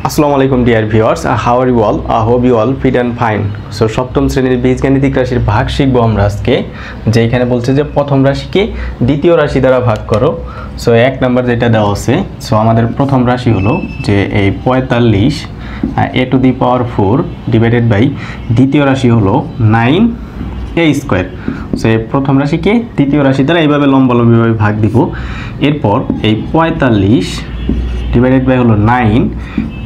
আসসালামু আলাইকুম dear viewers, how are you all? Hope you all fit and fine. So সপ্তম শ্রেণীর বীজগাণিতিক রাশির ভাগ শিখবো আমরা আজকে। যেখানে বলছে যে প্রথম রাশিকে দ্বিতীয় রাশি দ্বারা ভাগ করো। সো এক নাম্বার যেটা দেওয়া আছে, সো আমাদের প্রথম রাশি হলো যে এই 45 a to the power 4 divided by দ্বিতীয় রাশি হলো 9a স্কোয়ার। সো এই প্রথম রাশিকে দ্বিতীয় রাশি দ্বারা এইভাবে লম্বালম্বিভাবে ভাগ দিব। এরপর এই 45 ডিভাইডেড বাই হলো 9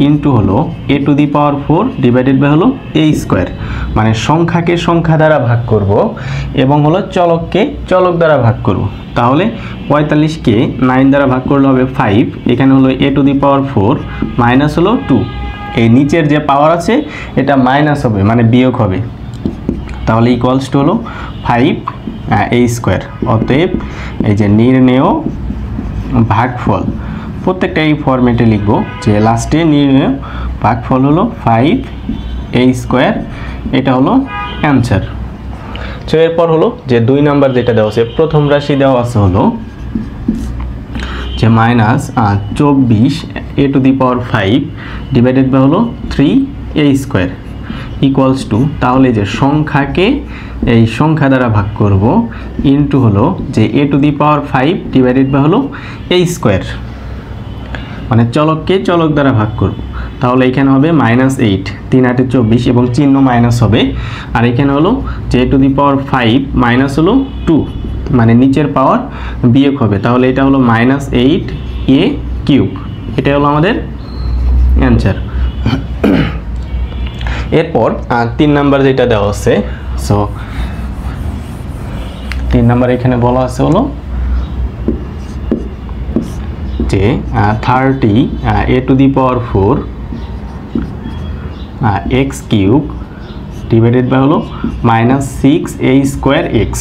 ইন্টু হলো a to the power 4 divided by হলো a স্কোয়ার, মানে সংখ্যাকে সংখ্যা দ্বারা ভাগ করব এবং হলো চলককে চলক দ্বারা ভাগ করব। তাহলে 45কে 9 দ্বারা ভাগ করলে হবে 5, এখানে হলো a to the power 4 minus হলো 2, এই নিচের যে পাওয়ার আছে এটা মাইনাস হবে মানে বিয়োগ হবে, তাহলে ইকুয়ালস টু হলো 5a স্কোয়ার। অতএব এই যে নির্ণেয় ভাগফল প্রত্যেকটা এই ফরম্যাটে লিখব যে লাস্টে নির্ণেয় ভাগফল হলো 5a স্কোয়ার, এটা হলো অ্যান্সার। সো এরপর হলো যে 2 নাম্বার যেটা দেওয়া আছে, প্রথম রাশি দেওয়া আছে হলো যে minus 24 a to the power 5 divided by হলো 3a স্কোয়ার ইকুয়ালস টু, তাহলে যে সংখ্যাকে এই সংখ্যা দ্বারা ভাগ করব ইন্টু হলো যে a to the power 5 divided by হলো a স্কোয়ার, মানে চলককে চলক দ্বারা ভাগ করব। তাহলে এখানে হবে -8 3 8 24 এবং চিহ্ন মাইনাস হবে, আর এখানে হলো যে a to the power 5 minus হলো 2, মানে নিচের পাওয়ার বিয়োগ হবে, তাহলে এটা হলো -8a কিউব, এটা হলো আমাদের অ্যান্সার। এরপর 3 নাম্বার যেটা দেওয়া আছে, সো 3 নাম্বার এখানে বলা আছে হলো যে 30 a to the power 4 x cube divided by হলো -6a স্কোয়ার x,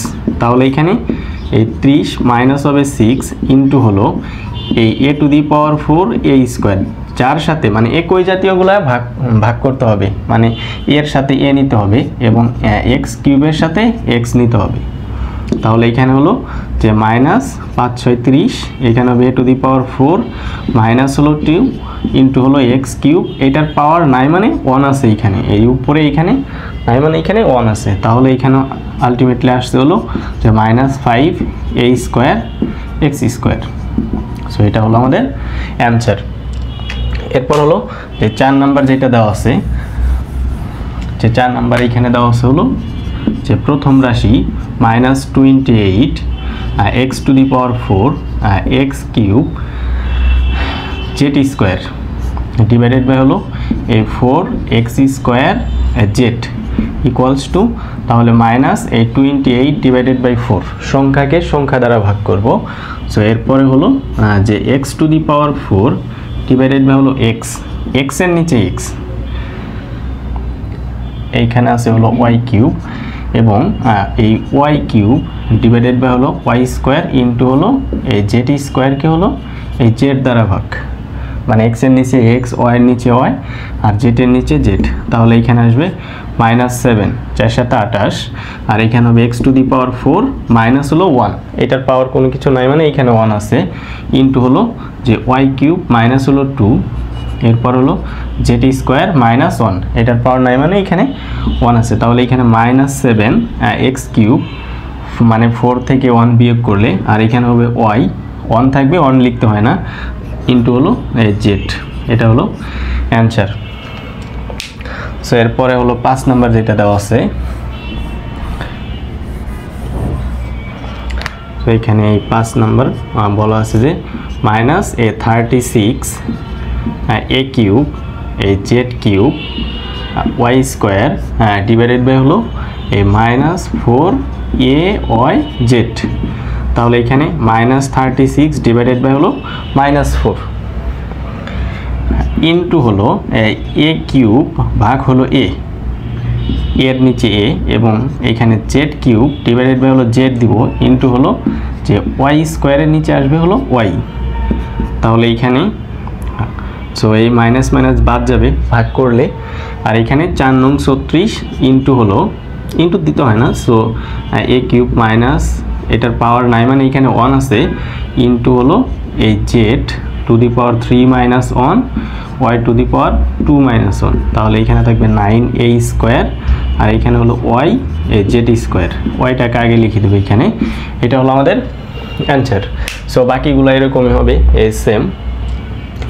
তাহলে এখানে এই 30 মাইনাস হবে 6 ইন্টু হলো এই a to the power 4 a square, যার সাথে মানে একই জাতীয়গুলা ভাগ করতে হবে, মানে এর সাথে a নিতে হবে এবং x কিউবের সাথে x নিতে হবে। তাহলে এখানে হলো যে মাইনাস 5 6 30, এখানে হবে a to the power 4 minus হলো 2 ইন্টু হলো x কিউব, এটার পাওয়ার নাই মানে 1 আছে এখানে, এই উপরে এখানে নাই মানে এখানে 1 আছে, তাহলে এখানে আলটিমেটলি আসছে হলো যে -5a square x square. So এটা হলো আমাদের অ্যান্সার। এরপর হলো যে 4 নাম্বার যেটা দেওয়া আছে, যে 4 নাম্বার এখানে দেওয়া আছে হলো যে প্রথম রাশি -28 x to the power 4 x cube z square divided by হলো এই 4x square z equals to, তাহলে -28 ডিভাইডেড বাই 4, সংখ্যাকে সংখ্যা দ্বারা ভাগ করব। সো এরপরে হলো যে x to the power 4 divided by হলো x এর নিচে x, এইখানে আছে হলো y কিউব এবং এই y কিউব ডিভাইডেড বাই হলো y স্কোয়ার ইন্টু হলো এই z স্কোয়ারকে হলো এই z দ্বারা ভাগ, মানে x এর নিচে x, y এর নিচে y আর z এর নিচে z, তাহলে এখানে আসবে -7 4 7 28, আর এখানে হবে x to the power 4 minus হলো 1, এটার পাওয়ার কোনো কিছু নাই মানে এখানে 1 আছে ইন্টু হলো যে y কিউব মাইনাস হলো 2, এরপর হলো z স্কোয়ার মাইনাস 1, এটার পাওয়ার নাই মানে এখানে 1 আছে, তাহলে এখানে -7 x কিউব মানে 4 থেকে 1 বিয়োগ করলে, আর এখানে হবে y 1 থাকবে 1 লিখতে হয় না ইন্টু হলো z, এটা হলো অ্যান্সার। সো এরপরে হলো 5 নাম্বার যেটা দেওয়া আছে, তো এখানে এই 5 নাম্বার বলা আছে যে -36 a কিউব এই z cube y square divided by হলো এই -4ay z, তাহলে এখানে -36 ডিভাইডেড বাই হলো -4 ইন্টু হলো a কিউব ভাগ হলো a এর নিচে a এবং এখানে z কিউব ডিভাইডেড বাই হলো z দিব ইন্টু হলো যে y স্কোয়ারের নিচে আসবে হলো y, তাহলে এইখানে সো এই মাইনাস মাইনাস বাদ যাবে ভাগ করলে, আর এখানে 4 নং 36 ইন্টু হলো ইন্টু দিতে হয় না, সো a কিউব মাইনাস এটার পাওয়ার নাই মানে এখানে 1 আছে ইন্টু হলো এই z to the power 3 minus 1 y to the power 2 minus 1, তাহলে এখানে থাকবে 9a স্কোয়ার, আর এখানে হলো ওয়াই জেড স্কোয়ার। ওয়াইটাকে আগে লিখে দেবো এখানে, এটা হলো আমাদের অ্যান্সার। সো বাকিগুলো এরকমই হবে, এই সেম,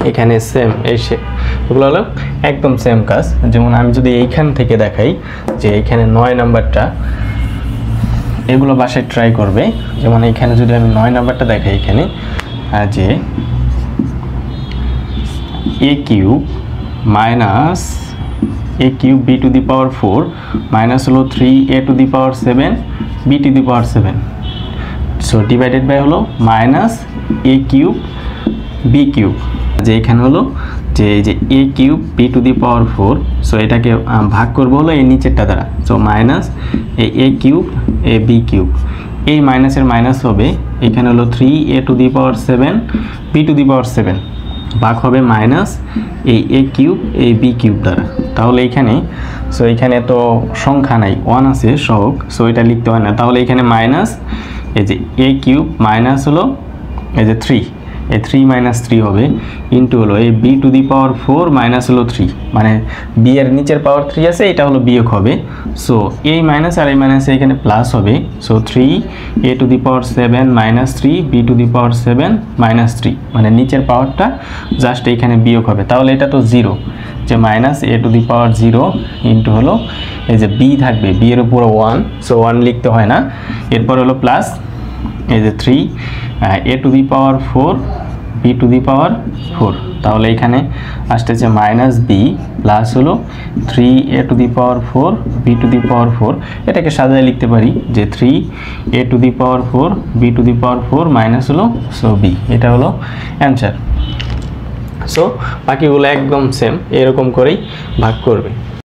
এখানে সেম, এগুলো হলো একদম সেম কাজ। যেমন আমি যদি এইখান থেকে দেখাই যে এইখানে 9 নাম্বারটা, এগুলো বাসায় ট্রাই করবে। যেমন এইখানে যদি আমি 9 নাম্বারটা দেখাই, এখানে যে a cube minus a cube b to the power 4 minus হলো 3a to the power 7 b to the power 7, so divided by হলো minus a cube b cube, যে এখানে হলো যে এই যে a cube b to the power 4, so এটাকে ভাগ করবো হলো এই নিচেরটা দ্বারা, সো মাইনাস এই a cube a b cube, এই মাইনাসের মাইনাস হবে এখানে হলো 3a to the power 7 b to the power 7 ভাগ হবে মাইনাস এই a কিউব এই b কিউব দ্বারা। তাহলে এখানে সো এখানে তো সংখ্যা নাই, 1 আছে সহগ, সো এটা লিখতে হয় না। তাহলে এখানে মাইনাস এই যে a কিউব মাইনাস হলো এই যে 3, এই 3 মাইনাস 3 হবে ইন্টু হলো এই b to the power 4 minus হলো 3, মানে b এর নিচের পাওয়ার 3 আছে, এটা হলো বিয়োগ হবে। সো এই মাইনাস আর এই মাইনাস এখানে প্লাস হবে, so 3a to the power 7 minus 3 b to the power 7 minus 3, মানে নিচের পাওয়ারটা জাস্ট এখানে বিয়োগ হবে। তাহলে এটা তো 0, যে minus a to the power 0 into হলো এই যে b থাকবে, b এর উপরে 1, সো 1 লিখতে হয় না। এরপর হলো প্লাস এই যে 3 a to the power 4 b to the power 4, তাহলে এখানে আসতেছে মাইনাস b প্লাস হলো 3a to the power 4 b to the power 4, এটাকে সাজায় লিখতে পারি যে 3a to the power 4 b to the power 4 minus হলো সো b, এটা হলো অ্যান্সার। সো বাকিগুলো একদম সেম, এরকম করেই ভাগ করবে।